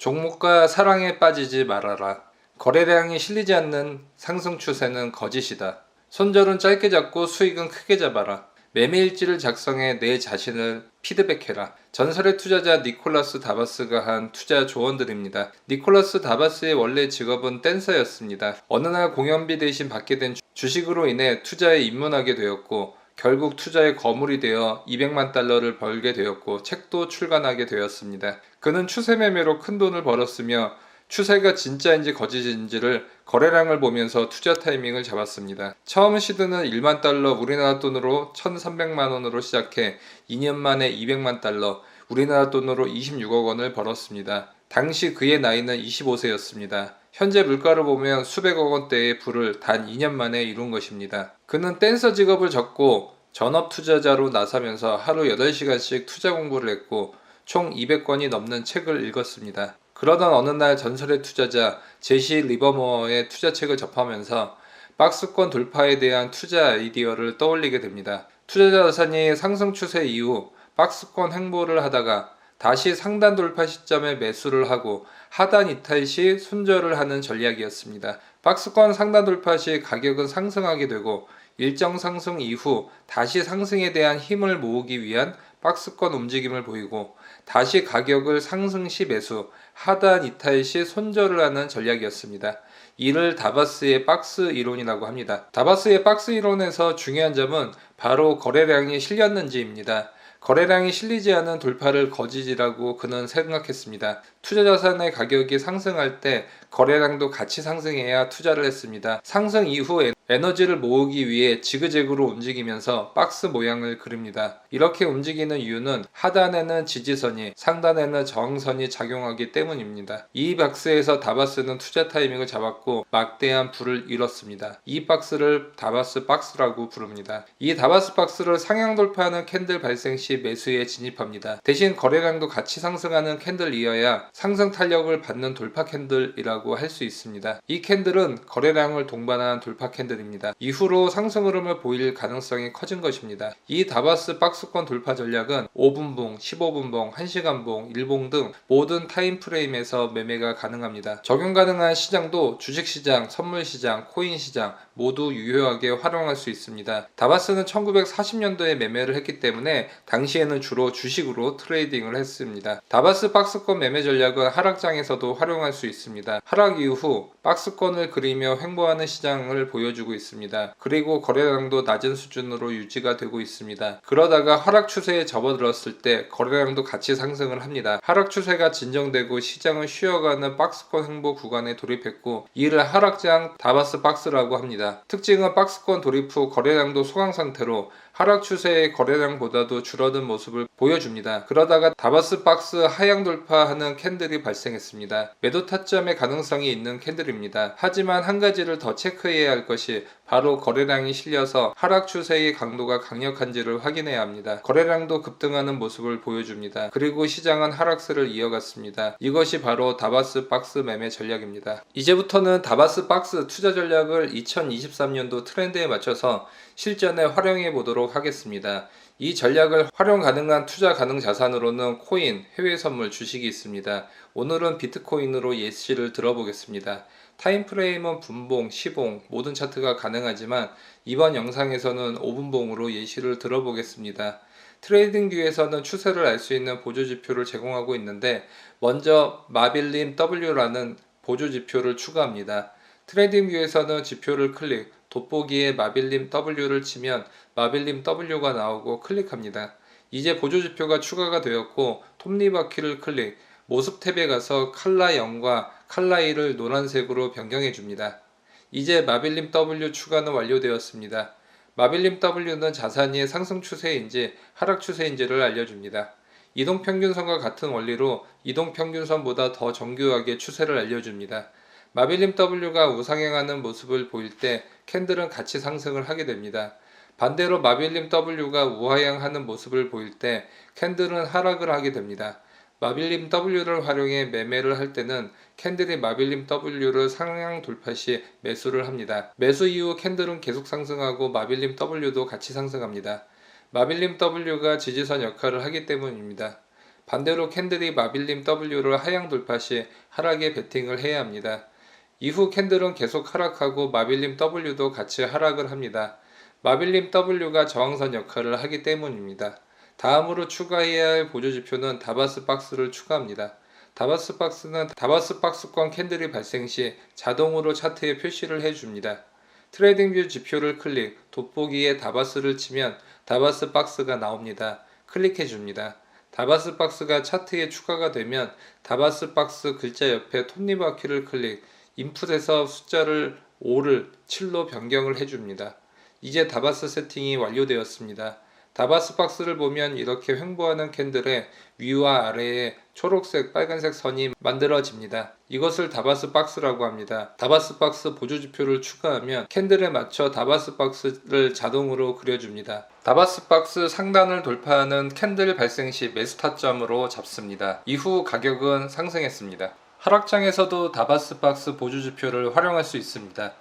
종목과 사랑에 빠지지 말아라. 거래량이 실리지 않는 상승 추세는 거짓이다. 손절은 짧게 잡고 수익은 크게 잡아라. 매매일지를 작성해 내 자신을 피드백해라. 전설의 투자자 니콜라스 다바스가 한 투자 조언들입니다. 니콜라스 다바스의 원래 직업은 댄서였습니다. 어느 날 공연비 대신 받게 된 주식으로 인해 투자에 입문하게 되었고 결국 투자의 거물이 되어 200만 달러를 벌게 되었고 책도 출간하게 되었습니다. 그는 추세 매매로 큰 돈을 벌었으며 추세가 진짜인지 거짓인지를 거래량을 보면서 투자 타이밍을 잡았습니다. 처음 시드는 1만 달러 우리나라 돈으로 1,300만 원으로 시작해 2년 만에 200만 달러 우리나라 돈으로 26억 원을 벌었습니다. 당시 그의 나이는 25세였습니다. 현재 물가를 보면 수백억 원대의 부를 단 2년 만에 이룬 것입니다. 그는 댄서 직업을 접고 전업 투자자로 나서면서 하루 8시간씩 투자 공부를 했고 총 200권이 넘는 책을 읽었습니다. 그러던 어느 날 전설의 투자자 제시 리버머어의 투자책을 접하면서 박스권 돌파에 대한 투자 아이디어를 떠올리게 됩니다. 투자 자산이 상승 추세 이후 박스권 횡보를 하다가 다시 상단 돌파 시점에 매수를 하고 하단 이탈 시 손절을 하는 전략이었습니다. 박스권 상단 돌파 시 가격은 상승하게 되고 일정 상승 이후 다시 상승에 대한 힘을 모으기 위한 박스권 움직임을 보이고 다시 가격을 상승 시 매수, 하단 이탈 시 손절을 하는 전략이었습니다. 이를 다바스의 박스 이론이라고 합니다. 다바스의 박스 이론에서 중요한 점은 바로 거래량이 실렸는지입니다. 거래량이 실리지 않은 돌파를 거짓이라고 그는 생각했습니다. 투자 자산의 가격이 상승할 때 거래량도 같이 상승해야 투자를 했습니다. 상승 이후 에너지를 모으기 위해 지그재그로 움직이면서 박스 모양을 그립니다. 이렇게 움직이는 이유는 하단에는 지지선이 상단에는 저항선이 작용하기 때문입니다. 이 박스에서 다바스는 투자 타이밍을 잡았고 막대한 부를 이뤘습니다. 이 박스를 다바스 박스라고 부릅니다. 이 다바스 박스를 상향 돌파하는 캔들 발생 시 매수에 진입합니다. 대신 거래량도 같이 상승하는 캔들이어야 상승 탄력을 받는 돌파 캔들이라고 할 수 있습니다. 이 캔들은 거래량을 동반한 돌파 캔들입니다. 이후로 상승 흐름을 보일 가능성이 커진 것입니다. 이 다바스 박스권 돌파 전략은 5분봉, 15분봉, 1시간봉, 1봉 등 모든 타임프레임에서 매매가 가능합니다. 적용 가능한 시장도 주식시장, 선물시장, 코인시장 모두 유효하게 활용할 수 있습니다. 다바스는 1940년도에 매매를 했기 때문에 당시에는 주로 주식으로 트레이딩을 했습니다. 다바스 박스권 매매 전략은 하락장에서도 활용할 수 있습니다. 하락 이후 박스권을 그리며 횡보하는 시장을 보여주고 있습니다. 그리고 거래량도 낮은 수준으로 유지가 되고 있습니다. 그러다가 하락 추세에 접어들었을 때 거래량도 같이 상승을 합니다. 하락 추세가 진정되고 시장은 쉬어가는 박스권 횡보 구간에 돌입했고 이를 하락장 다바스 박스라고 합니다. 특징은 박스권 돌입 후 거래량도 소강 상태로 하락 추세의 거래량보다도 줄어든 모습을 보여줍니다. 그러다가 다바스 박스 하향 돌파하는 캔들이 발생했습니다. 매도 타점의 가능성이 있는 캔들입니다. 하지만 한 가지를 더 체크해야 할 것이 바로 거래량이 실려서 하락 추세의 강도가 강력한지를 확인해야 합니다. 거래량도 급등하는 모습을 보여줍니다. 그리고 시장은 하락세를 이어갔습니다. 이것이 바로 다바스 박스 매매 전략입니다. 이제부터는 다바스 박스 투자 전략을 2023년도 트렌드에 맞춰서 실전에 활용해 보도록 하겠습니다. 이 전략을 활용 가능한 투자 가능 자산으로는 코인, 해외 선물, 주식이 있습니다. 오늘은 비트코인으로 예시를 들어보겠습니다. 타임프레임은 분봉, 시봉, 모든 차트가 가능하지만 이번 영상에서는 5분봉으로 예시를 들어보겠습니다. 트레이딩뷰에서는 추세를 알 수 있는 보조지표를 제공하고 있는데 먼저 마빌림 W라는 보조지표를 추가합니다. 트레이딩뷰에서는 지표를 클릭, 돋보기에 마빌림 W를 치면 마빌림 W가 나오고 클릭합니다. 이제 보조지표가 추가가 되었고 톱니바퀴를 클릭, 모습 탭에 가서 칼라 0과 칼라 1을 노란색으로 변경해 줍니다. 이제 마빌림 W 추가는 완료되었습니다. 마빌림 W는 자산이 상승 추세인지 하락 추세인지를 알려줍니다. 이동평균선과 같은 원리로 이동평균선보다 더 정교하게 추세를 알려줍니다. 마빌림 W가 우상향하는 모습을 보일 때 캔들은 같이 상승을 하게 됩니다. 반대로 마빌림 W가 우하향하는 모습을 보일 때 캔들은 하락을 하게 됩니다. 마빌림 W를 활용해 매매를 할 때는 캔들이 마빌림 W를 상향 돌파 시 매수를 합니다. 매수 이후 캔들은 계속 상승하고 마빌림 W도 같이 상승합니다. 마빌림 W가 지지선 역할을 하기 때문입니다. 반대로 캔들이 마빌림 W를 하향 돌파 시 하락에 베팅을 해야 합니다. 이후 캔들은 계속 하락하고 마빌림 W도 같이 하락을 합니다. 마빌림 W가 저항선 역할을 하기 때문입니다. 다음으로 추가해야 할 보조지표는 다바스 박스를 추가합니다. 다바스 박스는 다바스 박스권 캔들이 발생 시 자동으로 차트에 표시를 해줍니다. 트레이딩뷰 지표를 클릭, 돋보기에 다바스를 치면 다바스 박스가 나옵니다. 클릭해줍니다. 다바스 박스가 차트에 추가가 되면 다바스 박스 글자 옆에 톱니바퀴를 클릭, 인풋에서 숫자를 5를 7로 변경을 해줍니다. 이제 다바스 세팅이 완료되었습니다. 다바스 박스를 보면 이렇게 횡보하는 캔들의 위와 아래에 초록색, 빨간색 선이 만들어집니다. 이것을 다바스 박스라고 합니다. 다바스 박스 보조지표를 추가하면 캔들에 맞춰 다바스 박스를 자동으로 그려줍니다. 다바스 박스 상단을 돌파하는 캔들 발생 시 매수 타점으로 잡습니다. 이후 가격은 상승했습니다. 하락장에서도 다바스 박스 보조지표를 활용할 수 있습니다.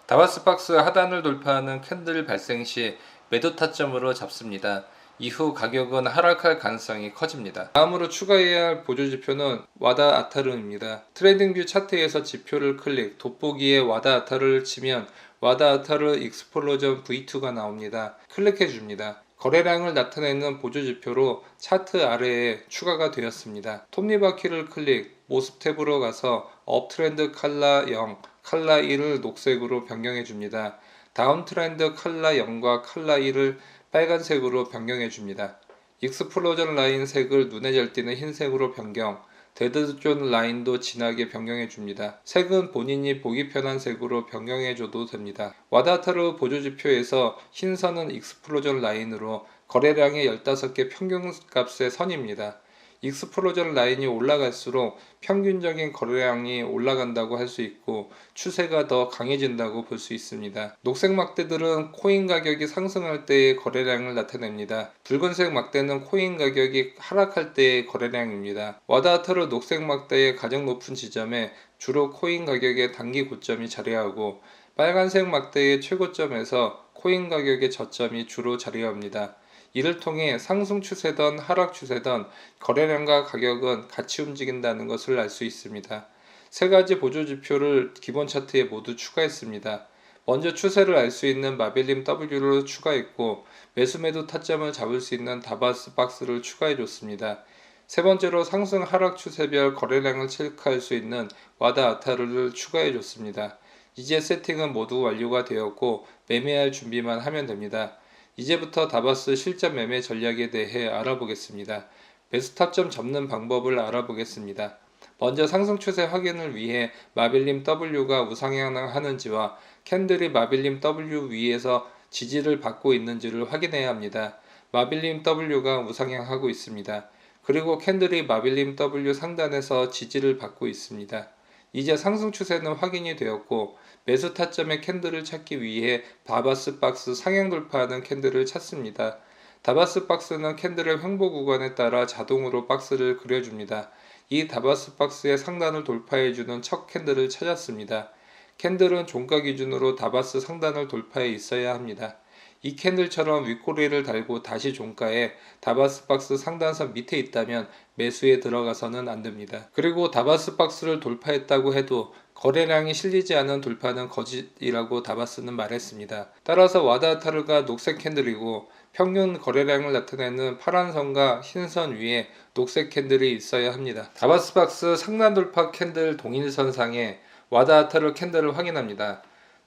다바스 박스 하단을 돌파하는 캔들 발생 시 매도 타점으로 잡습니다. 이후 가격은 하락할 가능성이 커집니다. 다음으로 추가해야 할 보조지표는 와다 아타르입니다. 트레이딩뷰 차트에서 지표를 클릭, 돋보기에 와다 아타르를 치면 와다 아타르 익스플로전 V2가 나옵니다. 클릭해줍니다. 거래량을 나타내는 보조지표로 차트 아래에 추가가 되었습니다. 톱니바퀴를 클릭, 모습 탭으로 가서 업트렌드 칼라 0, 칼라 1을 녹색으로 변경해 줍니다. 다운트렌드 칼라 0과 칼라 1을 빨간색으로 변경해 줍니다. 익스플로전 라인 색을 눈에 잘 띄는 흰색으로 변경, 데드존 라인도 진하게 변경해 줍니다. 색은 본인이 보기 편한 색으로 변경해 줘도 됩니다. 와다타르 보조지표에서 흰 선은 익스플로전 라인으로 거래량의 15개 평균값의 선입니다. 익스플로전 라인이 올라갈수록 평균적인 거래량이 올라간다고 할 수 있고 추세가 더 강해진다고 볼 수 있습니다. 녹색 막대들은 코인 가격이 상승할 때의 거래량을 나타냅니다. 붉은색 막대는 코인 가격이 하락할 때의 거래량입니다. 와다하타르 녹색 막대의 가장 높은 지점에 주로 코인 가격의 단기 고점이 자리하고 빨간색 막대의 최고점에서 코인 가격의 저점이 주로 자리합니다. 이를 통해 상승 추세든 하락 추세든 거래량과 가격은 같이 움직인다는 것을 알 수 있습니다. 세 가지 보조지표를 기본 차트에 모두 추가했습니다. 먼저 추세를 알 수 있는 마빌림 W를 추가했고 매수 매도 타점을 잡을 수 있는 다바스 박스를 추가해줬습니다. 세 번째로 상승 하락 추세별 거래량을 체크할 수 있는 와다 아타르를 추가해줬습니다. 이제 세팅은 모두 완료가 되었고 매매할 준비만 하면 됩니다. 이제부터 다바스 실전 매매 전략에 대해 알아보겠습니다. 매수 타점 잡는 방법을 알아보겠습니다. 먼저 상승 추세 확인을 위해 마빌림 W가 우상향하는지와 캔들이 마빌림 W 위에서 지지를 받고 있는지를 확인해야 합니다. 마빌림 W가 우상향하고 있습니다. 그리고 캔들이 마빌림 W 상단에서 지지를 받고 있습니다. 이제 상승 추세는 확인이 되었고 매수 타점의 캔들을 찾기 위해 다바스 박스 상향 돌파하는 캔들을 찾습니다. 다바스 박스는 캔들의 횡보 구간에 따라 자동으로 박스를 그려줍니다. 이 다바스 박스의 상단을 돌파해주는 첫 캔들을 찾았습니다. 캔들은 종가 기준으로 다바스 상단을 돌파해 있어야 합니다. 이 캔들처럼 윗꼬리를 달고 다시 종가에 다바스 박스 상단선 밑에 있다면 매수에 들어가서는 안됩니다. 그리고 다바스 박스를 돌파했다고 해도 거래량이 실리지 않은 돌파는 거짓이라고 다바스는 말했습니다. 따라서 와다타르가 녹색 캔들이고 평균 거래량을 나타내는 파란 선과 흰 선 위에 녹색 캔들이 있어야 합니다. 다바스 박스 상단 돌파 캔들 동일선상에 와다타르 캔들을 확인합니다.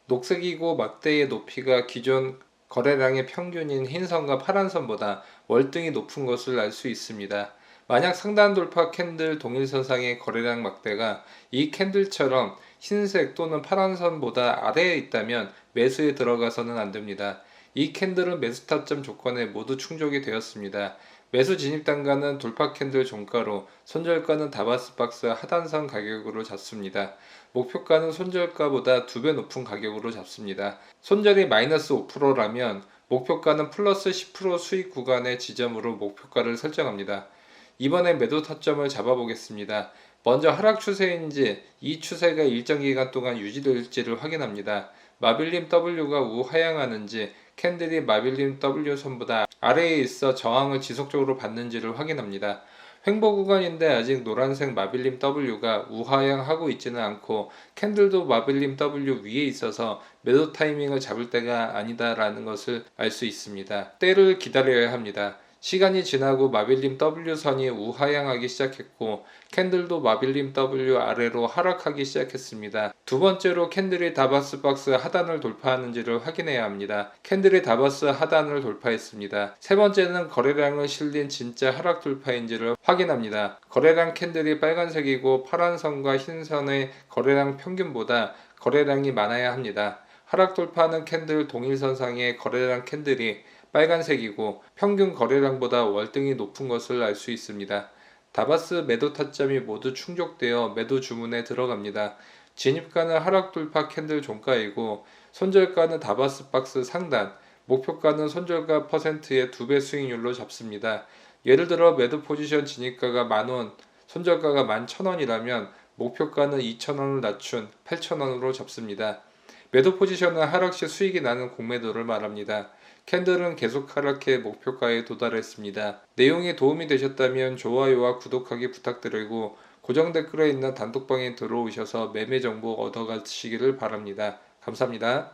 녹색이고 막대의 높이가 기존 거래량의 평균인 흰선과 파란선보다 월등히 높은 것을 알 수 있습니다. 만약 상단 돌파 캔들 동일선상의 거래량 막대가 이 캔들처럼 흰색 또는 파란선보다 아래에 있다면 매수에 들어가서는 안됩니다. 이 캔들은 매수 타점 조건에 모두 충족이 되었습니다. 매수 진입 단가는 돌파 캔들 종가로, 손절가는 다바스 박스 하단선 가격으로 잡습니다. 목표가는 손절가보다 2배 높은 가격으로 잡습니다. 손절이 마이너스 5%라면 목표가는 플러스 10% 수익 구간의 지점으로 목표가를 설정합니다. 이번에 매도 타점을 잡아보겠습니다. 먼저 하락 추세인지 이 추세가 일정 기간 동안 유지될지를 확인합니다. 마빌림 W가 우하향하는지 캔들이 마빌림 W 선보다 아래에 있어 저항을 지속적으로 받는지를 확인합니다. 횡보 구간인데 아직 노란색 마빌림 W가 우하향하고 있지는 않고 캔들도 마빌림 W 위에 있어서 매도 타이밍을 잡을 때가 아니다라는 것을 알 수 있습니다. 때를 기다려야 합니다. 시간이 지나고 마빌림 W선이 우하향하기 시작했고 캔들도 마빌림 W 아래로 하락하기 시작했습니다. 두 번째로 캔들이 다바스 박스 하단을 돌파하는지를 확인해야 합니다. 캔들이 다바스 하단을 돌파했습니다. 세 번째는 거래량을 실린 진짜 하락 돌파인지를 확인합니다. 거래량 캔들이 빨간색이고 파란 선과 흰 선의 거래량 평균보다 거래량이 많아야 합니다. 하락 돌파하는 캔들 동일선상의 거래량 캔들이 빨간색이고 평균 거래량보다 월등히 높은 것을 알 수 있습니다. 다바스 매도 타점이 모두 충족되어 매도 주문에 들어갑니다. 진입가는 하락 돌파 캔들 종가이고 손절가는 다바스 박스 상단, 목표가는 손절가 퍼센트의 2배 수익률로 잡습니다. 예를 들어 매도 포지션 진입가가 10,000원, 손절가가 11,000원이라면 목표가는 2,000원을 낮춘 8,000원으로 잡습니다. 매도 포지션은 하락 시 수익이 나는 공매도를 말합니다. 캔들은 계속 하락해 목표가에 도달했습니다. 내용이 도움이 되셨다면 좋아요와 구독하기 부탁드리고 고정 댓글에 있는 단톡방에 들어오셔서 매매 정보 얻어가시기를 바랍니다. 감사합니다.